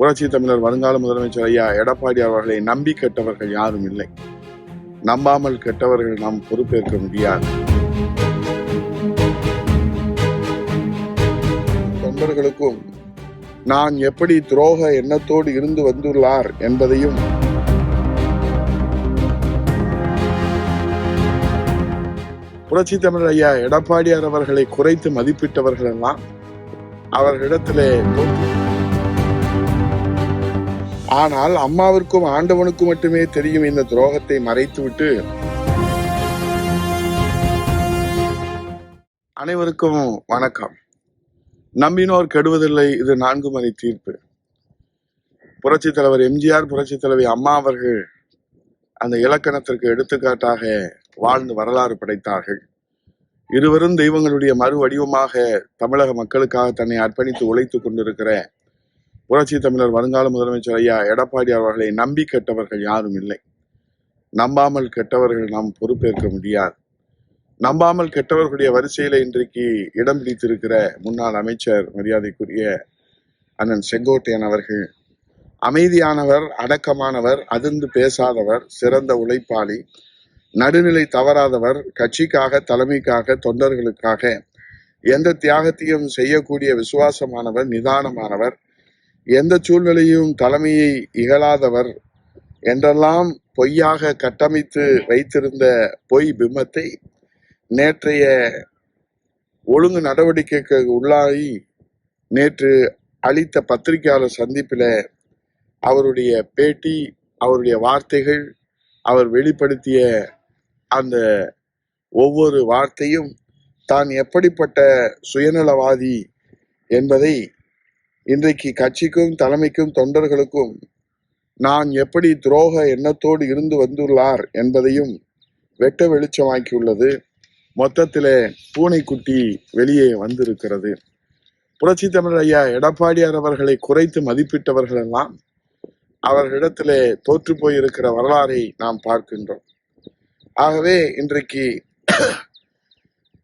புரட்சி தமிழர் வருங்கால முதலமைச்சர் ஐயா எடப்பாடி அவர்களை நம்பி கெட்டவர்கள் யாரும் இல்லை. நம்பாமல் கெட்டவர்கள் நாம் பொறுப்பேற்க முடியாது. தொண்டர்களுக்கும் நான் எப்படி துரோக எண்ணத்தோடு இருந்து வந்துள்ளார் என்பதையும் புரட்சி தமிழர் ஐயா எடப்பாடியார் அவர்களை குறைத்து மதிப்பிட்டவர்கள் எல்லாம் அவர்களிடத்திலே ஆனால் அம்மாவிற்கும் ஆண்டவனுக்கும் மட்டுமே தெரியும் இந்த துரோகத்தை மறைத்துவிட்டு அனைவருக்கும் வணக்கம். நம்பினோர் கெடுவதில்லை, இது 4 மணி தீர்ப்பு. புரட்சி தலைவர் எம்ஜிஆர், புரட்சி தலைவி அம்மா அவர்கள் அந்த இலக்கணத்திற்கு எடுத்துக்காட்டாக வாழ்ந்து வரலாறு படைத்தார்கள். இருவரும் தெய்வங்களுடைய மறு வடிவமாக தமிழக மக்களுக்காக தன்னை அர்ப்பணித்து உழைத்துக் கொண்டிருக்கிற புரட்சி தமிழர் வருங்கால முதலமைச்சர் ஐயா எடப்பாடி அவர்களை நம்பி கெட்டவர்கள் யாரும் இல்லை. நம்பாமல் கெட்டவர்கள் நாம் பொறுப்பேற்க முடியாது. நம்பாமல் கெட்டவர்களுடைய வரிசையில இன்றைக்கு இடம் பிடித்திருக்கிற முன்னாள் அமைச்சர் மரியாதைக்குரிய அண்ணன் செங்கோட்டையன் அவர்கள் அமைதியானவர், அடக்கமானவர், அதிர்ந்து பேசாதவர், சிறந்த உழைப்பாளி, நடுநிலை தவறாதவர், கட்சிக்காக, தலைமைக்காக, தொண்டர்களுக்காக எந்த தியாகத்தையும் செய்யக்கூடிய விசுவாசமானவர், நிதானமானவர், எந்த சூழ்நிலையும் தலைமையை இகழாதவர் என்றெல்லாம் பொய்யாக கட்டமைத்து வைத்திருந்த பொய் பிம்பத்தை நேற்றைய ஒழுங்கு நடவடிக்கைக்கு உள்ளாகி நேற்று அளித்த பத்திரிகையாளர் சந்திப்பில அவருடைய பேட்டி, அவருடைய வார்த்தைகள், அவர் வெளிப்படுத்திய அந்த ஒவ்வொரு வார்த்தையும் தான் எப்படிப்பட்ட சுயநலவாதி என்பதை இன்றைக்கு கட்சிக்கும், தலைமைக்கும், தொண்டர்களுக்கும் நான் எப்படி துரோக எண்ணத்தோடு இருந்து வந்துள்ளார் என்பதையும் வெட்ட வெளிச்சமாக்கியுள்ளது. மொத்தத்திலே பூனைக்குட்டி வெளியே வந்திருக்கிறது. புரட்சி தமிழர் ஐயா எடப்பாடியார் அவர்களை குறைத்து மதிப்பிட்டவர்கள் எல்லாம் அவர்களிடத்திலே தோற்று போயிருக்கிற வரலாறை நாம் பார்க்கின்றோம். ஆகவே இன்றைக்கு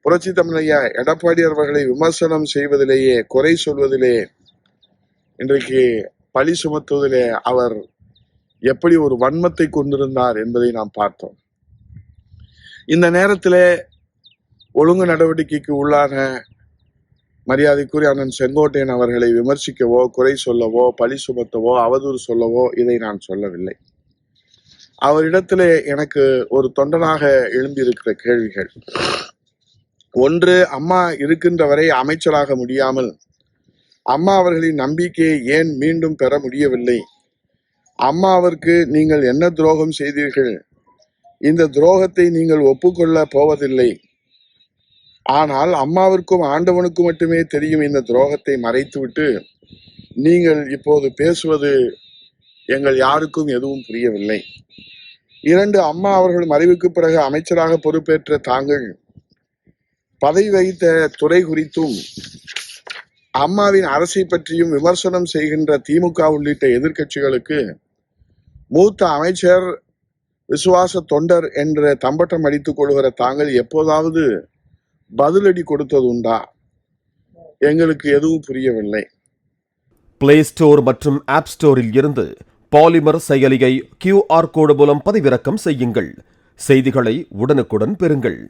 புரட்சி தமிழர் ஐயா எடப்பாடியார் அவர்களை விமர்சனம் செய்வதிலேயே, குறை சொல்வதிலே, இன்றைக்கு பழி சுமத்துவதிலே அவர் எப்படி ஒரு வன்மத்தை கொண்டிருந்தார் என்பதை நாம் பார்த்தோம். இந்த நேரத்திலே ஒழுங்கு நடவடிக்கைக்கு உள்ளான மரியாதைக்குரிய அண்ணன் செங்கோட்டையன் அவர்களை விமர்சிக்கவோ, குறை சொல்லவோ, பழி சுமத்தவோ, அவதூறு சொல்லவோ இதை நான் சொல்லவில்லை. அவரிடத்திலே எனக்கு ஒரு தொண்டனாக எழும்பியிருக்கிற கேள்விகள். ஒன்று, அம்மா இருக்கின்ற வரை அமைச்சராக முடியாமல் அம்மா அவர்களின் நம்பிக்கையை ஏன் மீண்டும் பெற முடியவில்லை? அம்மாவிற்கு நீங்கள் என்ன துரோகம் செய்தீர்கள்? இந்த துரோகத்தை நீங்கள் ஒப்புக்கொள்ள போவதில்லை. ஆனால் அம்மாவிற்கும் ஆண்டவனுக்கும் மட்டுமே தெரியும் இந்த துரோகத்தை மறைத்துவிட்டு நீங்கள் இப்போது பேசுவது எங்கள் யாருக்கும் எதுவும் புரியவில்லை. 2, அம்மா அவர்கள் மறைவுக்கு பிறகு அமைச்சராக பொறுப்பேற்ற தாங்கள் பதவி வகித்த துறை குறித்தும் அம்மாவின் அரசை பற்றியும் விமர்சனம் செய்கின்ற திமுக உள்ளிட்ட எதிர்கட்சிகளுக்கு மூத்த அமைச்சர், விசுவாச தொண்டர் என்ற தம்பட்டம் அடித்துக் கொள்கிற தாங்கள் எப்போதாவது பதிலடி கொடுத்தது உண்டா? எங்களுக்கு எதுவும் புரியவில்லை. பிளே ஸ்டோர் மற்றும் ஆப் ஸ்டோரில் இருந்து பாலிமர் செயலியை QR கோடு மூலம் பதிவிறக்கம் செய்யுங்கள். செய்திகளை உடனுக்குடன் பெறுங்கள்.